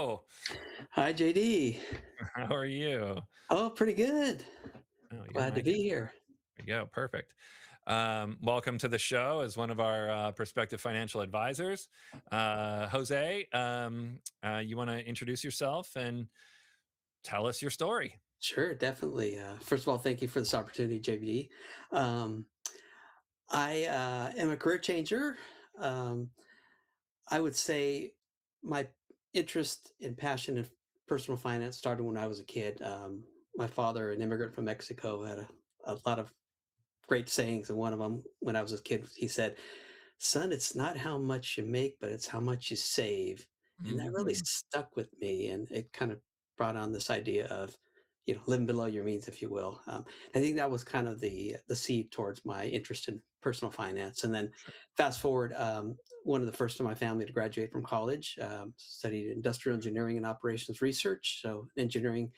Hello. Hi, JD. How are you? Oh, pretty good. Oh, you're Glad to mighty be good. here. There we go. Perfect. Welcome to the show as one of our prospective financial advisors. Jose, you want to introduce yourself and tell us your story? Sure, definitely. First of all, thank you for this opportunity, JD. Um, I am a career changer. Um, I would say my interest and passion in personal finance started when I was a kid. My father, an immigrant from Mexico, had a lot of great sayings, and one of them, when I was a kid, he said, "Son, it's not how much you make, but it's how much you save." And that really Hmm. stuck with me, and it kind of brought on this idea of, living below your means, if you will. I think that was kind of the seed towards my interest in personal finance. And then Sure. fast forward, one of the first in my family to graduate from college, studied industrial engineering and operations research, so engineering,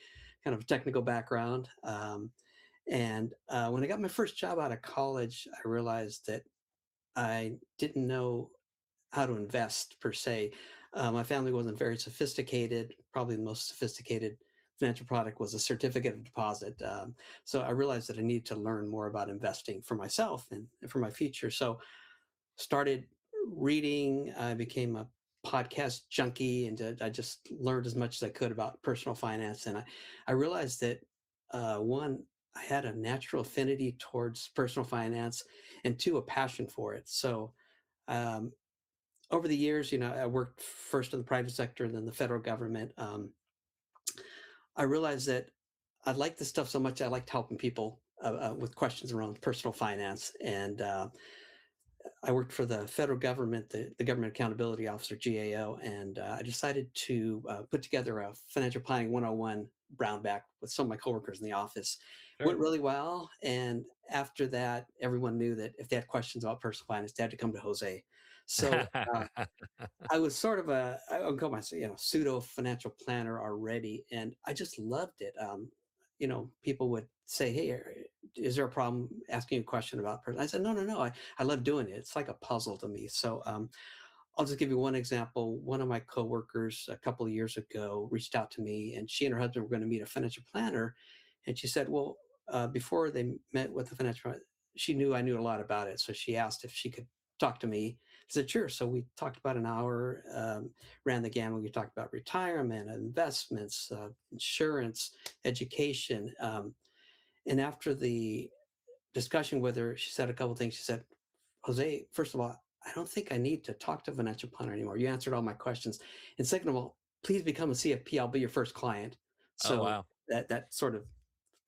kind of a technical background. And when I got my first job out of college, I realized that I didn't know how to invest per se. My family wasn't very sophisticated. Probably the most sophisticated financial product was a certificate of deposit. So I realized that I needed to learn more about investing for myself and for my future. So started reading. I became a podcast junkie, and I just learned as much as I could about personal finance. And I realized that one, I had a natural affinity towards personal finance, and two, a passion for it. So um, over the years, I worked first in the private sector, then the federal government. I realized that I liked this stuff so much. I liked helping people with questions around personal finance, and I worked for the federal government, the Government Accountability Officer, GAO, and I decided to put together a financial planning 101 brown bag with some of my coworkers in the office. Went Sure. really well, and after that, everyone knew that if they had questions about personal finance, they had to come to Jose. So I was sort of I would call myself, pseudo financial planner already, and I just loved it. People would say, "Hey, is there a problem asking you a question about person?" I said, "No, no, no. I love doing it. It's like a puzzle to me." So I'll just give you one example. One of my coworkers a couple of years ago reached out to me, and she and her husband were going to meet a financial planner, and she said, "Well, before they met with the financial, she knew I knew a lot about it, so she asked if she could talk to me." I said, "Sure." So we talked about an hour, ran the gamut. We talked about retirement, investments, insurance, education, and after the discussion with her, she said a couple of things. She said, "Jose, first of all, I don't think I need to talk to a financial planner anymore. You answered all my questions. And second of all, please become a CFP. I'll be your first client." Oh, So wow. that sort of,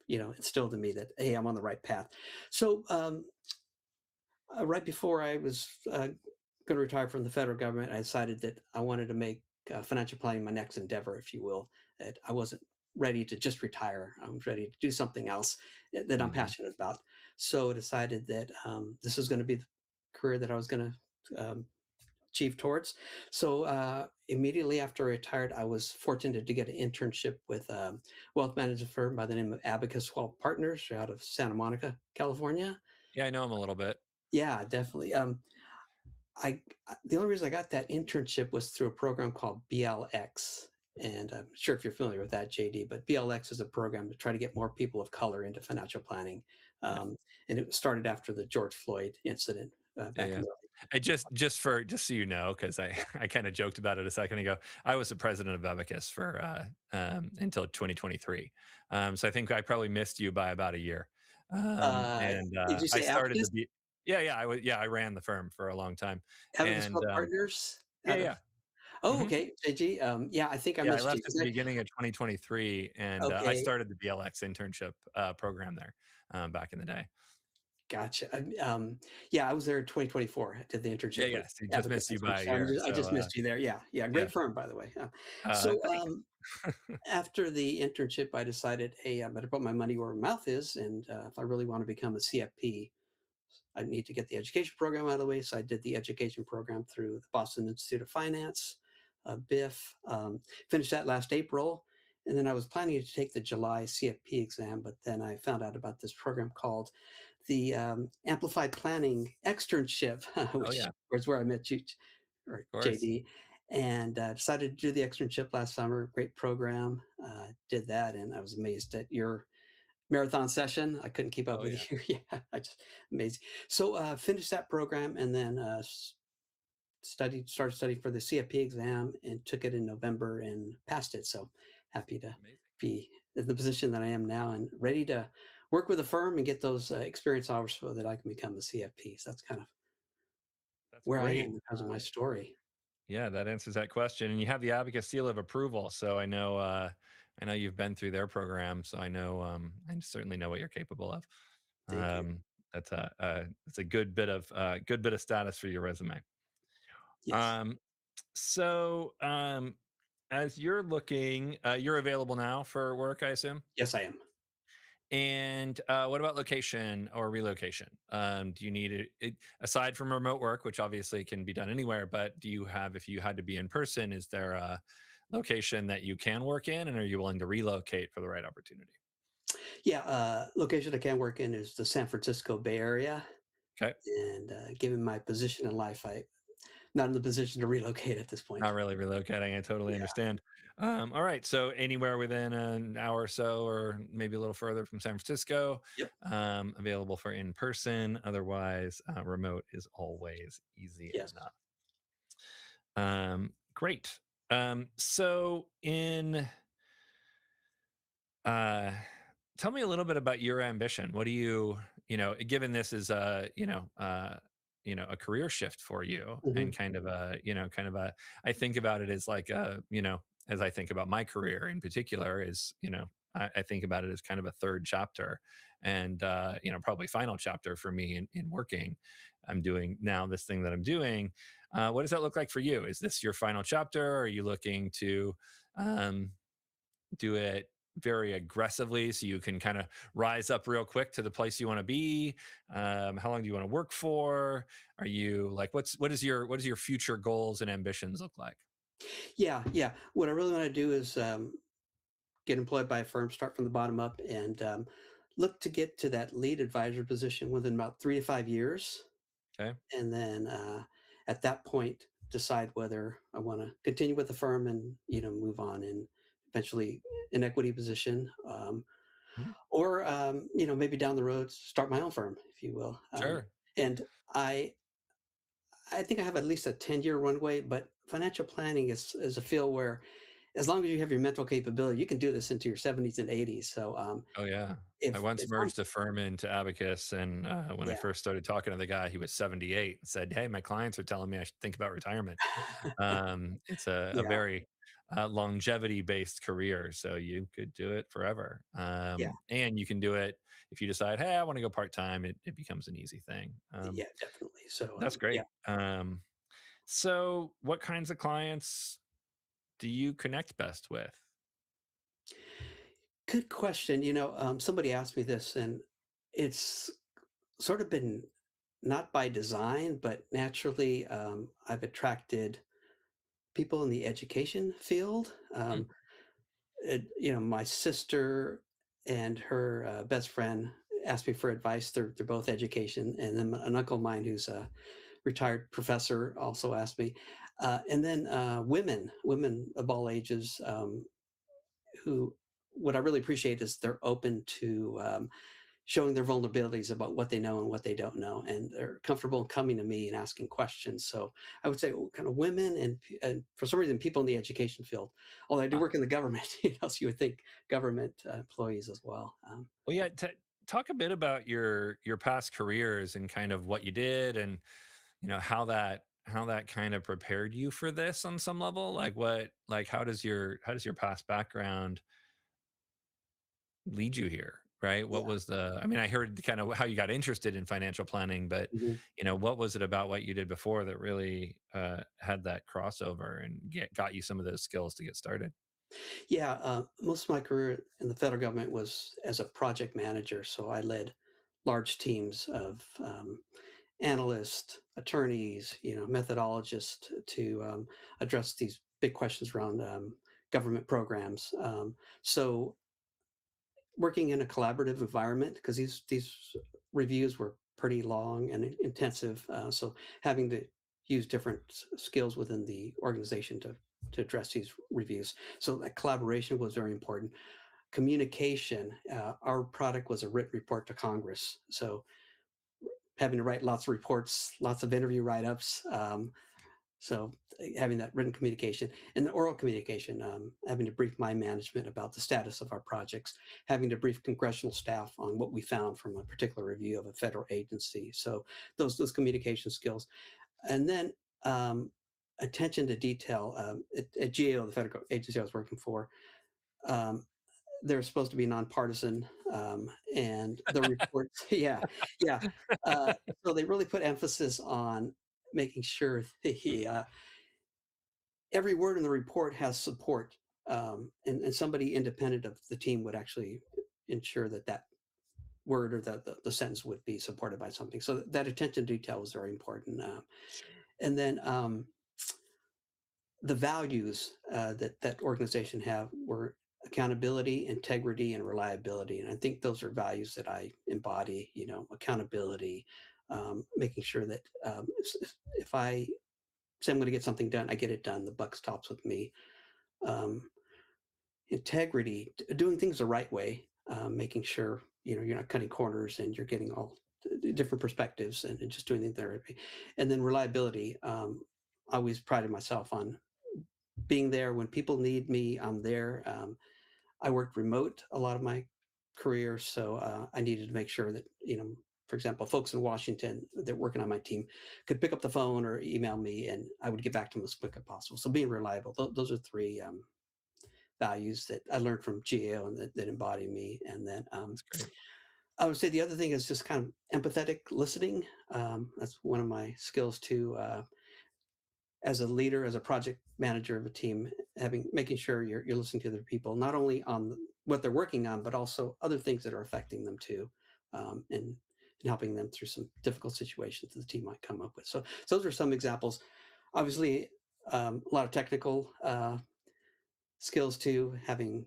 instilled in me that, hey, I'm on the right path. So right before I was going to retire from the federal government, I decided that I wanted to make financial planning my next endeavor, if you will. That I wasn't ready to just retire. I was ready to do something else that I'm Hmm. passionate about. So I decided that this was going to be the career that I was going to achieve towards. So immediately after I retired, I was fortunate to get an internship with a wealth management firm by the name of Abacus Wealth Partners out of Santa Monica, California. Yeah, I know him a little bit. Yeah, definitely. The only reason I got that internship was through a program called BLX. And I'm sure if you're familiar with that, JD, but BLX is a program to try to get more people of color into financial planning. Yeah. And it started after the George Floyd incident Yeah, back in yeah. the I just so you know, because I kind of joked about it a second ago. I was the president of Abacus for until 2023. So I think I probably missed you by about a year. And did you I say started Abacus? to be yeah, yeah, I ran the firm for a long time. Abacus And Wealth Partners yeah, out of, yeah. oh, Hmm. okay, JG. Yeah, I think I Yeah, I missed you. left at the beginning of 2023 and I Okay, started the BLX internship program there back in the day. gotcha. Yeah, I was there in 2024. I did the Yeah, internship with yeah. So just Abacus. missed you by a year. I So just missed you there. Yeah, yeah, yeah. great firm, by the way. So Thanks. after the internship, I decided, hey, I better put my money where my mouth is, and if I really want to become a CFP, I need to get the education program out of the way. So I did the education program through the Boston Institute of Finance, BIF. Finished that last April. And then I was planning to take the July CFP exam, but then I found out about this program called the Amplified Planning Externship, Oh, which yeah, was where I met you, or of course. JD. and decided to do the externship last summer. Great program. Did that, and I was amazed at your marathon session. I couldn't keep up Oh, yeah. with you. Yeah, I just amazing. So finished that program, and then started studying for the CFP exam, and took it in November and passed it. So happy to Amazing. be in the position that I am now, and ready to work with a firm and get those experience hours so that I can become a CFP. So that's kind of That's where I am great. in terms of my story. Yeah, that answers that question. And you have the advocate seal of approval. So I know you've been through their program. So I certainly know what you're capable of. Thank you. Um, that's a good bit of status for your resume. Yes. Um, so as you're looking, you're available now for work, I assume. Yes, I am. And what about location or relocation? Do you need aside from remote work, which obviously can be done anywhere, but do you have, if you had to be in person, is there a location that you can work in, and are you willing to relocate for the right opportunity? Yeah, location I can work in is the San Francisco Bay Area, Okay. and given my position in life, I not in the position to relocate at this point. Not really relocating. I totally Yeah. understand. All right. So anywhere within an hour or so, or maybe a little further from San Francisco, Yep. available for in person. Otherwise, remote is always easy Yes. enough. Great. So uh, tell me a little bit about your ambition. What do you, given this is a career shift for you, and Mhm. kind of I think about it as like as I think about my career in particular, is, I think about it as kind of a third chapter, and probably final chapter for me in working. I'm doing now this thing that I'm doing. What does that look like for you? Is this your final chapter? Are you looking to um, do it very aggressively so you can kind of rise up real quick to the place you want to be? How long do you want to work for? Are you like, what is your future goals and ambitions look like? Yeah, yeah. What I really wanna do is, get employed by a firm, start from the bottom up, and, look to get to that lead advisor position within about 3 to 5 years, Okay. and then, at that point, decide whether I wanna continue with the firm and, move on and eventually an equity position, Mhm. or, maybe down the road, start my own firm, if you will. Sure. And I think I have at least a 10-year runway, but financial planning is a field where as long as you have your mental capability, you can do this into your 70s and 80s. So Oh, yeah. I if once as long merged a firm into Abacus, and when I yeah. first started talking to the guy, he was 78, and said, "Hey, my clients are telling me I should think about retirement." It's a Yeah, very longevity-based career, so you could do it forever, yeah, and you can do it if you decide, "Hey, I want to go part time." It becomes an easy thing. yeah, definitely. So That's yeah, great. So, what kinds of clients do you connect best with? good question. Somebody asked me this, and it's sort of been not by design, but naturally, I've attracted people in the education field. Hmm. My sister and her best friend asked me for advice. They're both education, and then an uncle of mine who's a retired professor also asked me, and then women of all ages, who what I really appreciate is they're open to showing their vulnerabilities about what they know and what they don't know, and they're comfortable coming to me and asking questions. So I would say kind of women and for some reason people in the education field. Although I do Ah, work in the government, so you would think government employees as well. well, yeah. Talk a bit about your past careers and kind of what you did, and how that kind of prepared you for this on some level. Like how does your past background lead you here? Right? What Yeah. was the? I mean, I heard kind of how you got interested in financial planning, but Mhm. what was it about what you did before that really had that crossover and got you some of those skills to get started? Yeah, most of my career in the federal government was as a project manager. So I led large teams of analysts, attorneys, methodologists to address these big questions around government programs. So working in a collaborative environment, because these reviews were pretty long and intensive. So having to use different skills within the organization to address these reviews. So that collaboration was very important. Communication. Our product was a written report to Congress, so having to write lots of reports, lots of interview write-ups. So having that written communication and the oral communication, having to brief my management about the status of our projects, having to brief congressional staff on what we found from a particular review of a federal agency. So those communication skills, and then attention to detail. At GAO, the federal agency I was working for, um, they're supposed to be nonpartisan, and the reports, yeah, yeah. Uh, so they really put emphasis on making sure every word in the report has support, and somebody independent of the team would actually ensure that that word or the sentence would be supported by something. So that attention to detail was very important. And then the values that that organization have were accountability, integrity, and reliability. And I think those are values that I embody. You know, accountability, making sure that if I say I'm going to get something done, I get it done. The buck stops with me. Um, integrity, doing things the right way, making sure you know you're not cutting corners and you're getting all different perspectives and just doing things the right way. And then reliability. I always prided myself on being there when people need me. I'm there. I worked remote a lot of my career, so I needed to make sure that you know, for example, folks in Washington that working on my team could pick up the phone or email me, and I would get back to them as quick as possible. So being reliable. Those are three values that I learned from GAO and that embody me. And then That's great. I would say the other thing is just kind of empathetic listening. That's one of my skills too. As a leader, as a project manager of a team, having making sure you're listening to other people, not only on what they're working on, but also other things that are affecting them too, and helping them through some difficult situations that the team might come up with. So those are some examples. Obviously, a lot of technical skills too, having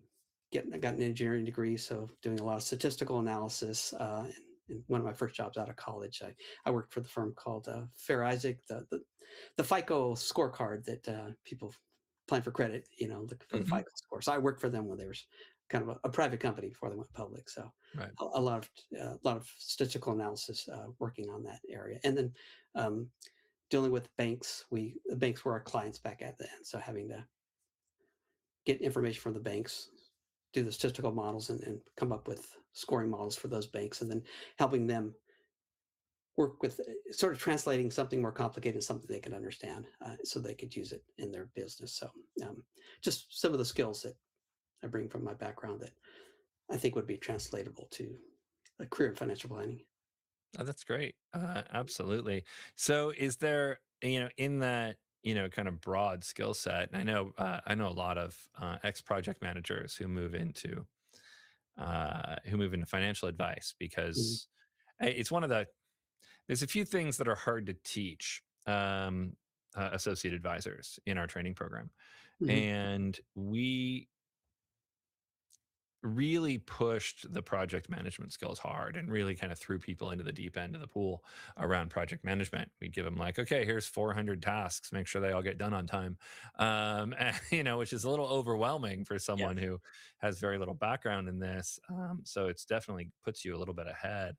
gotten an engineering degree, so doing a lot of statistical analysis. In one of my first jobs out of college, I worked for the firm called Fair Isaac, the FICO scorecard that people applying for credit, you know, look for the Hmm. FICO score. So I worked for them when they were kind of a private company before they went public. So Right. a lot of statistical analysis working on that area, and then dealing with banks. The banks were our clients back at the end, so having to get information from the banks, do the statistical models, and come up with scoring models for those banks, and then helping them work with sort of translating something more complicated to something they can understand, so they could use it in their business. So um, just some of the skills that I bring from my background that I think would be translatable to a career in financial planning. Oh, that's great. Absolutely. So, is there, in that, kind of broad skill set? And I know a lot of ex project managers who move into financial advice Mhm. because it's there's a few things that are hard to teach associate advisors in our training program, Mhm. and we really pushed the project management skills hard and really kind of threw people into the deep end of the pool around project management. We give them like, okay, here's 400 tasks, make sure they all get done on time. And, which is a little overwhelming for Yeah. someone who has very little background in this. So it's definitely puts you a little bit ahead.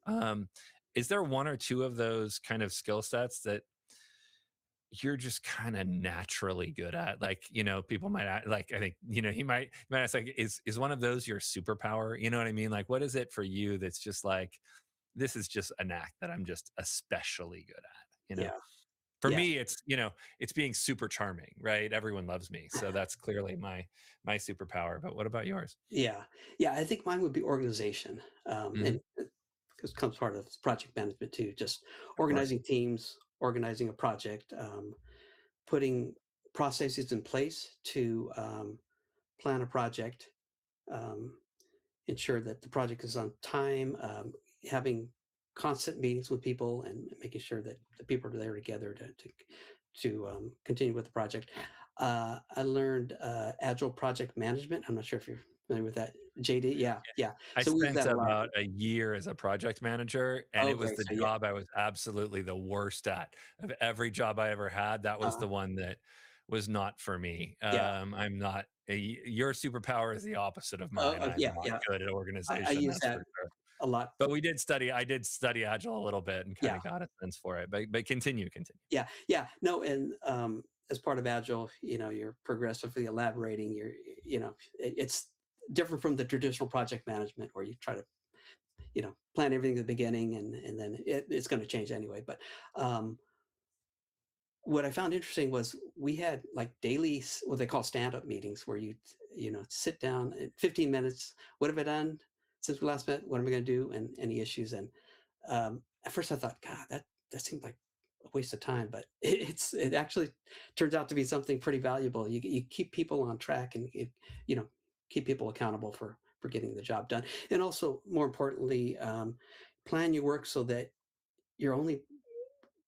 Um, is there one or two of those kind of skill sets that you're just kind of naturally good at? Like, people might like, I think, you might ask, like, is one of those your superpower? You know what I mean? Like, what is it for you that's just like, this is just a knack that I'm just especially good at? Yeah. For Yeah. me, it's being super charming, right? Everyone loves me. So that's clearly my superpower. But what about yours? Yeah. Yeah. I think mine would be organization. Hmm. And because comes part of project management too, just Of course. organizing teams, organizing a project, putting processes in place to plan a project, um, ensure that the project is on time, having constant meetings with people and making sure that the people are there together to continue with the project. I learned agile project management. I'm not sure if you're familiar with that. JD, yeah, yeah. I So we use spent that a lot. about a year as a project manager, and Oh, it was great. the So yeah, job I was absolutely the worst at. Of every job I ever had, that was uh, the one that was not for me. yeah. I'm not your superpower is the opposite of mine. I'm Yeah, not yeah. good at I organization, use that's that for sure. a lot. But I did study Agile a little bit and Yeah, kinda got a sense for it, but continue. yeah, yeah. No, and as part of Agile, you're progressively elaborating. It's different from the traditional project management where you try to, plan everything at the beginning, and then it's going to change anyway. But um, what I found interesting was we had like daily, what they call stand-up meetings, where sit down 15 minutes. What have I done since we last met? What am I going to do? And any issues? And at first I thought, God, that seemed like a waste of time, but it actually turns out to be something pretty valuable. You keep people on track, and you know keep people accountable for getting the job done, and also more importantly, plan your work so that you're only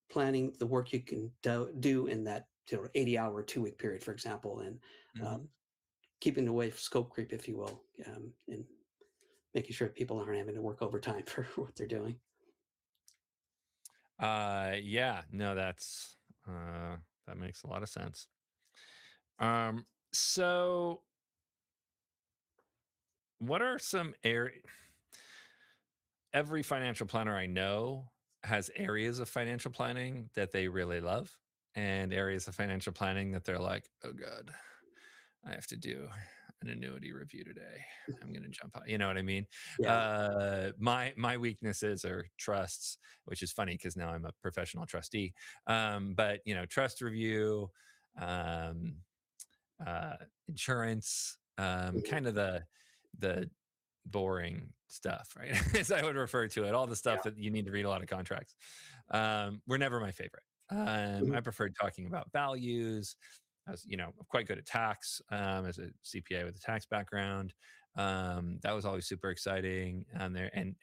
planning the work you can do in that 80-hour 2 week period, for example, and uh, Mhm. keeping away scope creep, if you will, and making sure people aren't having to work overtime for what they're doing. Yeah, no, that makes a lot of sense. Um, so what are some areas? Every financial planner I know has areas of financial planning that they really love and areas of financial planning that they're like, "Oh god, I have to do an annuity review today. I'm gonna jump out." You know what I mean? Yeah. My weaknesses are trusts, which is funny because now I'm a professional trustee. But trust review, um, uh, insurance, Mhm. kind of the boring stuff, right? As I would refer to it, all the Yeah. stuff that you need to read a lot of contracts, were never my favorite. Mhm. I preferred talking about values. As I'm quite good at tax as a CPA with a tax background. That was always super exciting. There and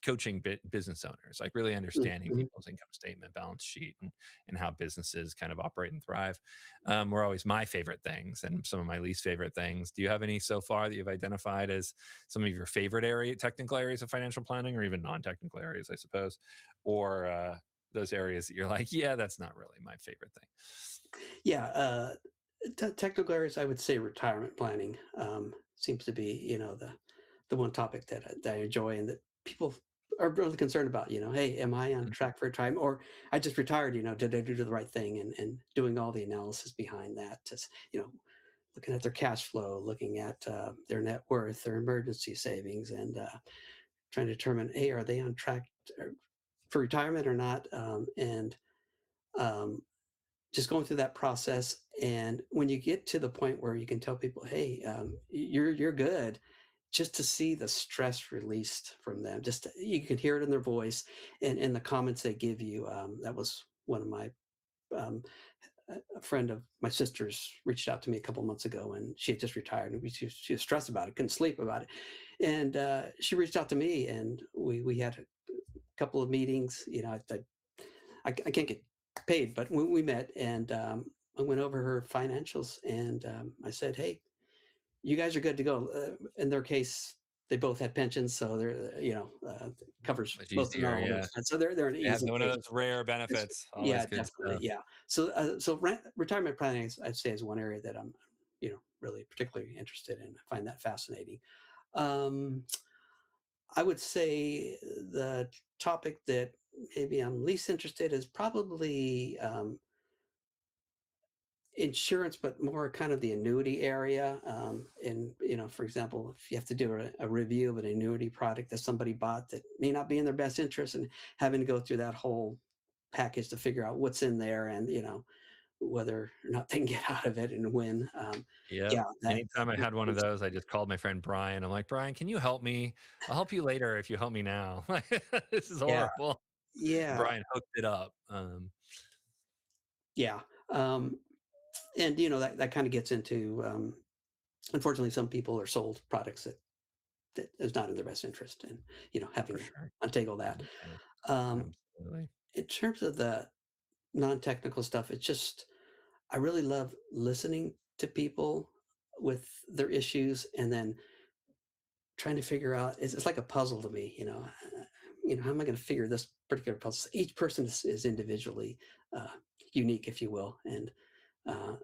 coaching business owners, like really understanding Mhm. people's income statement, balance sheet, and how businesses kind of operate and thrive, were always my favorite things and some of my least favorite things. Do you have any so far that you've identified as some of your favorite technical areas of financial planning, or even non-technical areas, I suppose, or those areas that you're like, yeah, that's not really my favorite thing? Yeah. Technical areas, I would say retirement planning seems to be, the one topic that I enjoy and that people are really concerned about. Hey, am I on Mhm. track for retirement? Or I just retired. Did I do the right thing? And doing all the analysis behind that. Just looking at their cash flow, looking at their net worth, their emergency savings, and trying to determine, hey, are they on track for retirement or not? And um, just going through that process. And when you get to the point where you can tell people, hey, you're good, just to see the stress released from them, you can hear it in their voice and in the comments they give you. That was one of my um, a friend of my sister's reached out to me a couple months ago, and she had just retired, and she was stressed about it, couldn't sleep about it, and she reached out to me, and we had a couple of meetings. I can't get paid, but we met, and I went over her financials, and I said, "Hey, you guys are good to go." In their case, they both had pensions, so they're covers Much most of not easier, all their yeah. expenses. So they're an They have easy one of case. those rare benefits. Always Yeah, good definitely. stuff. Yeah. So retirement planning, I'd say, is one area that I'm really particularly interested in. I find that fascinating. Um, I would say the topic that maybe I'm least interested is probably insurance, but more kind of the annuity area. And for example, if you have to do a review of an annuity product that somebody bought that may not be in their best interest, and having to go through that whole package to figure out what's in there, and whether or not they can get out of it and when. Yep. Yeah, that. Anytime I had one of those, I just called my friend Brian. I'm like, "Brian, can you help me? I'll help you later if you help me now." This is Yeah, horrible. yeah, Brian hooked it up. yeah. And that kind of gets into, unfortunately, some people are sold products that is not in their best interest, and having For to sure. untable that. Yeah, Um, absolutely. in terms of the non-technical stuff, it's just I really love listening to people with their issues, and then trying to figure out, it's like a puzzle to me, how am I going to figure this particular puzzle? Each person is individually uh, unique, if you will, and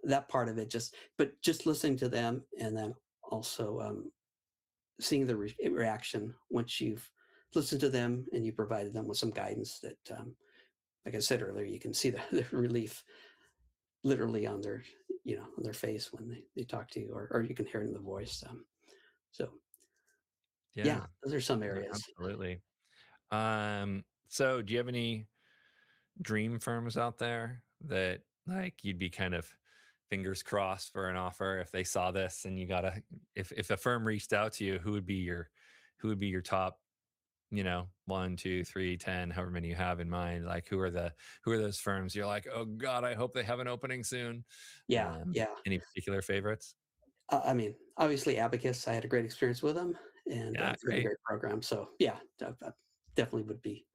that part of it, but just listening to them, and then also seeing the reaction once you've listened to them and you provided them with some guidance that, like I said earlier, you can see the relief literally on their, on their face when they talk to you, or you can hear it in the voice. So yeah, Yeah. those are some No, areas. absolutely. So do you have any dream firms out there that like you'd be kind of fingers crossed for an offer if they saw this and you gotta if a firm reached out to you, who would be your top, one, two, three, 10, however many you have in mind? Like who are those firms you're like, oh God, I hope they have an opening soon. Yeah, yeah. Any particular favorites? I mean, obviously, Abacus, I had a great experience with them, and Yeah, they have a great. great program. So yeah, I definitely would be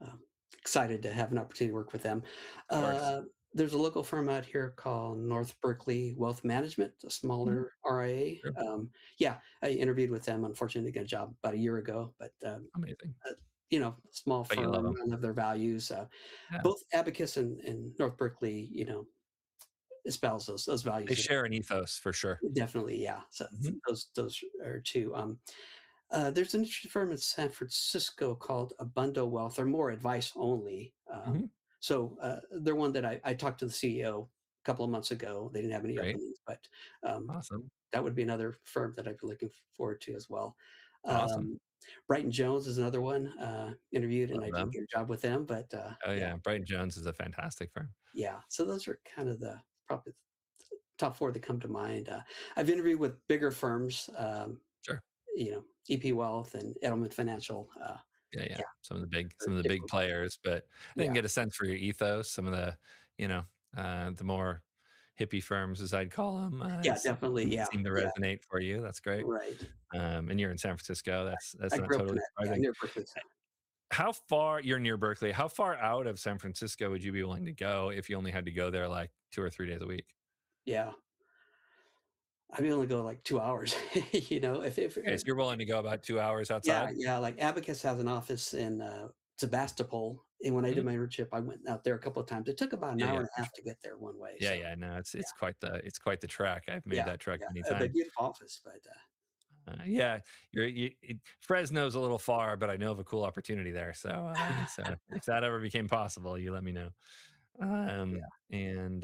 um, excited to have an opportunity to work with them. Of course. Uh, there's a local firm out here called North Berkeley Wealth Management, a Mhm. smaller RIA. Sure. Yeah, I interviewed with them. Unfortunately, to get a job about a year ago, but Amazing. uh, small But you love firm, them. I love their values. Yeah. Both Abacus and North Berkeley, espouse those They values that share an ethos for sure. definitely, yeah. So Mhm. those are two. There's an interesting firm in San Francisco called Abundo Wealth. They're more advice only. Mhm. They're one that I talked to the CEO a couple of months ago. They didn't have any Great. openings, but um, Awesome. that would be another firm that I'd be looking forward to as well. Awesome. Um, Brighton Jones is another one. Interviewed and Love I didn't them. get a job with them, but Oh, yeah, yeah. Brighton Jones is a fantastic firm. yeah. So those are kind of the probably top four that come to mind. I've interviewed with bigger firms. Sure. EP Wealth and Edelman Financial. Yeah, yeah. Yeah, Some they're of the big different. players, but I didn't Yeah, get a sense for your ethos. Some of you know, the more hippie firms, as I'd call them, yeah, definitely. Yeah, seem to yeah, resonate for you. That's great. right. And you're in San Francisco. That's I not grew up in totally that. Yeah, surprising. near Berkeley. So, How far you're near Berkeley? How far out of San Francisco would you be willing to go if you only had to go there like 2 or 3 days a week? yeah, I mean, only go like 2 hours. If Okay, so you're willing to go about 2 hours yeah, outside? yeah, like Abacus has an office in Sebastopol, and when I Mhm. did my internship, I went out there a couple of times. It took about an Yeah, hour yeah, and a for half sure. to get there one way. Yeah, So yeah. No, yeah, it's quite the trek. I've made yeah, that trek yeah, many but times. beautiful office. But Yeah, Fresno's a little far, but I know of a cool opportunity there. So if that ever became possible, you let me know. yeah, And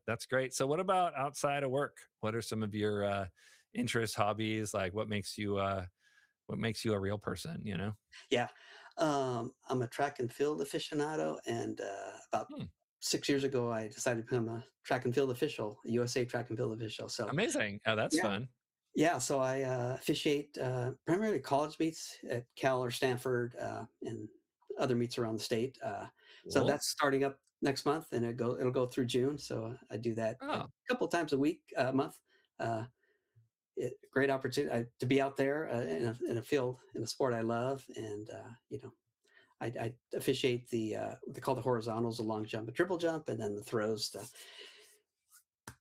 that's great. So, what about outside of work? What are some of your interests, hobbies? Like, what makes you a real person? You know? yeah. I'm a track and field aficionado, and about Hmm, 6 years ago, I decided to become a track and field official, a USA track and field official. So amazing. Oh, that's yeah, fun. yeah. So I officiate primarily college meets at Cal or Stanford, and other meets around the state. So Cool. that's starting up next month, and it'll go through June. So I do that a Oh, couple times a week, a month. Uh, Great opportunity to be out there in a field in a sport I love, and I officiate the what they call the horizontals, the long jump, and triple jump, and then the throws, the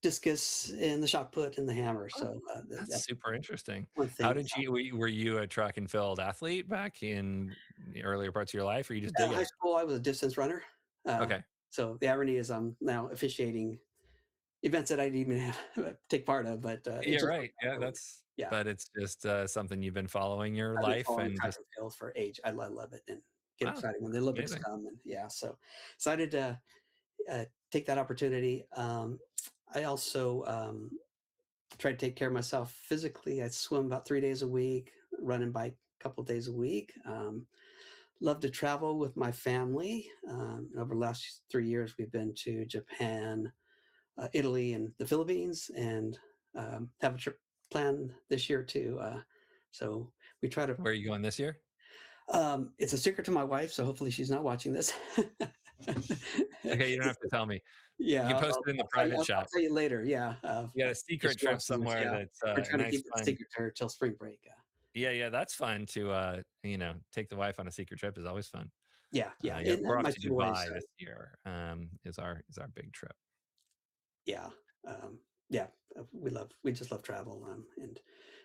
discus, and the shot put, and the hammer. oh, So that's that's super interesting. one How thing. did you were you a track and field athlete back in the earlier parts of your life, or you just dig High it? school, I was a distance runner. Uh, Okay. so the irony is I'm now officiating events that I didn't even take part of, but it Yeah, just worked right. out Yeah, really. Yeah, but it's just something you've been following your I've been life following and track just and field for age. I love it and get wow, excited when the Olympics amazing. come, and yeah, so excited to take that opportunity. I also try to take care of myself physically. I swim about 3 days a week, run and bike a couple of days a week. Love to travel with my family. Over the last 3 years, we've been to Japan, Italy, and the Philippines, and have a trip planned this year too. So we try to. Where are you going this year? It's a secret to my wife, so hopefully she's not watching this. Okay, you don't have to tell me. You Yeah, can post it in the private I'll chat. tell you later. Yeah, You got a if secret she trip watches this, somewhere yeah, that's we're a trying to nice keep it a fun. secret to her till spring break. Yeah, yeah, that's fun to take the wife on a secret trip is always fun. Yeah, yeah, Yeah, and we're off my to two boys. Dubai this year. Is our big trip. Yeah, um, yeah, we just love travel, and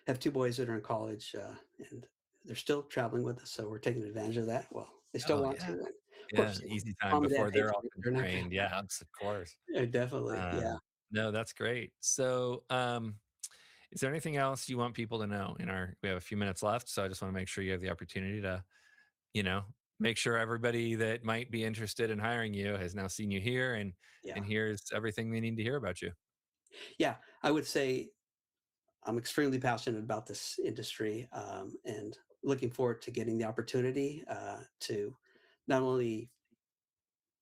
have two boys that are in college, and they're still traveling with us, so we're taking advantage of that. Well, they still Oh, want yeah. to, and of Yeah, course, easy time mom and dad before paid they're for all it. They're not gonna. constrained. Yeah, of course. Definitely, yeah, Um, no, that's great. So, is there anything else you want people to know in our we have a few minutes left, so I just wanna make sure you have the opportunity to, you know, make sure everybody that might be interested in hiring you has now seen you here yeah, and here's everything they need to hear about you. yeah. I would say I'm extremely passionate about this industry, and looking forward to getting the opportunity to not only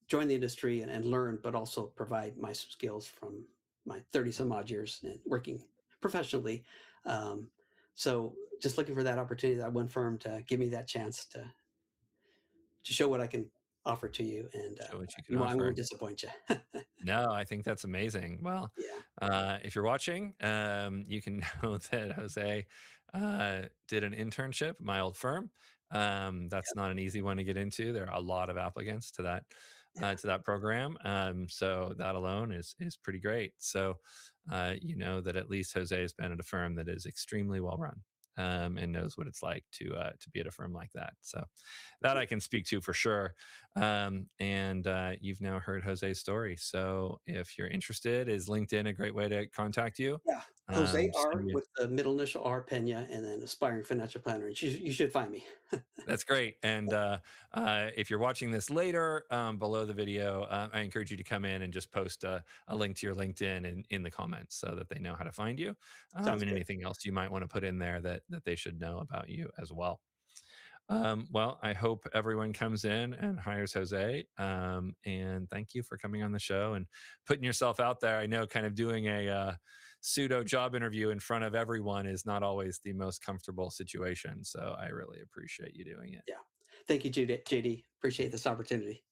join the industry and learn, but also provide my skills from my 30 some odd years in working professionally. Um, so just looking for that opportunity, that one firm to give me that chance to show what I can offer to you, and Show what you can you I won't offer. disappoint you. No, I think that's amazing. Well, Yeah, if you're watching, you can know that Jose did an internship at my old firm. That's not an easy one to get into. There are a lot of applicants yeah, to that program. So that alone is pretty great. So you know that at least Jose has been at a firm that is extremely well run. And knows what it's like to be at a firm like that. So that I can speak to for sure. And you've now heard Jose's story. So if you're interested, is LinkedIn a great way to contact you? yeah. Jose Send R me with the middle initial R Pena, and then aspiring financial planner. And you should find me. that's great. And if you're watching this later, below the video, I encourage you to come in and just post a link to your LinkedIn in the comments so that they know how to find you, Sounds and good. anything else you might want to put in there that they should know about you as well. Well, I hope everyone comes in and hires Jose. And thank you for coming on the show and putting yourself out there. I know kind of doing a pseudo job interview in front of everyone is not always the most comfortable situation. So I really appreciate you doing it. Yeah. Thank you, JD. Appreciate this opportunity.